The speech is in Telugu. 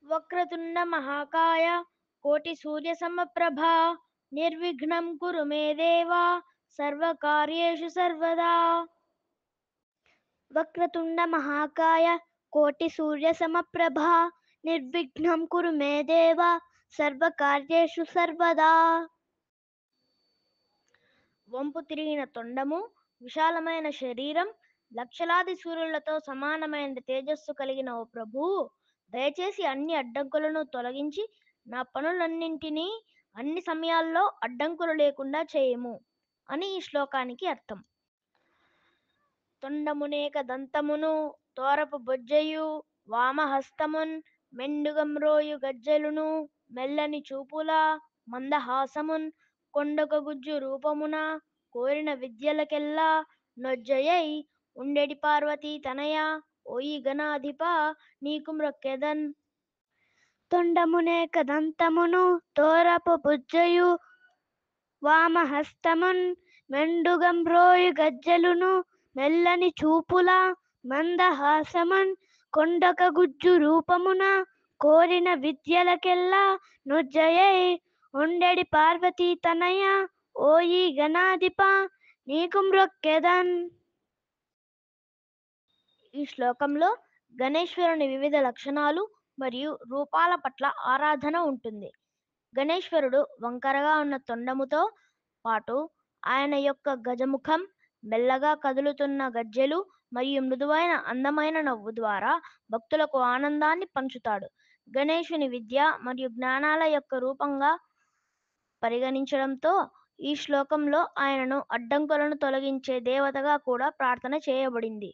వక్రతుండ మహాకాయ కోటి సూర్య సమప్రభ నిర్విఘ్నం కురు మే దేవ సర్వకార్యేషు సర్వదా. వక్రతుండ మహాకాయ కోటి సూర్య సమప్రభ నిర్విఘ్నం కురు మే దేవ సర్వకార్యేషు సర్వదా. వంపు తిరిగిన తొండము, విశాలమైన శరీరం, లక్షలాది సూర్యులతో సమానమైన తేజస్సు కలిగిన ఓ ప్రభువు, దయచేసి అన్ని అడ్డంకులను తొలగించి నా పనులన్నింటినీ అన్ని సమయాల్లో అడ్డంకులు లేకుండా చేయము అని ఈ శ్లోకానికి అర్థం. తొండమునేక దంతమును తోరపు బొజ్జయు వామహస్తమున్ మెండుగమ్రోయు గజ్జెలును మెల్లని చూపుల మందహాసమున్ కొండొక గుజ్జు రూపమున కోరిన విద్యలకెల్లా నొజ్జయై ఉండెడి పార్వతీ తనయ ఓయి గణాధిప నీకు మ్రొక్కెదన్. తొండమునేక దంతమును తోరపు బుజ్జయు వామహస్తమున్ మెండుగంబ్రోయు గజ్జెలును మెల్లని చూపుల మందహాసమున్ కొండొక గుజ్జు రూపమున కోరిన విద్యలకెల్లా నొజ్జయై ఉండెడి పార్వతీ తనయ ఓయి గణాధిప నీకు మ్రొక్కెదన్. ఈ శ్లోకంలో గణేశ్వరుని వివిధ లక్షణాలు మరియు రూపాల పట్ల ఆరాధన ఉంటుంది. గణేశ్వరుడు వంకరగా ఉన్న తొండముతో పాటు ఆయన యొక్క గజముఖం, మెల్లగా కదులుతున్న గజ్జెలు మరియు మృదువైన అందమైన నవ్వు ద్వారా భక్తులకు ఆనందాన్ని పంచుతాడు. గణేశుని విద్య మరియు జ్ఞానాల యొక్క రూపంగా పరిగణించడంతో ఈ శ్లోకంలో ఆయనను అడ్డంకులను తొలగించే దేవతగా కూడా ప్రార్థన చేయబడింది.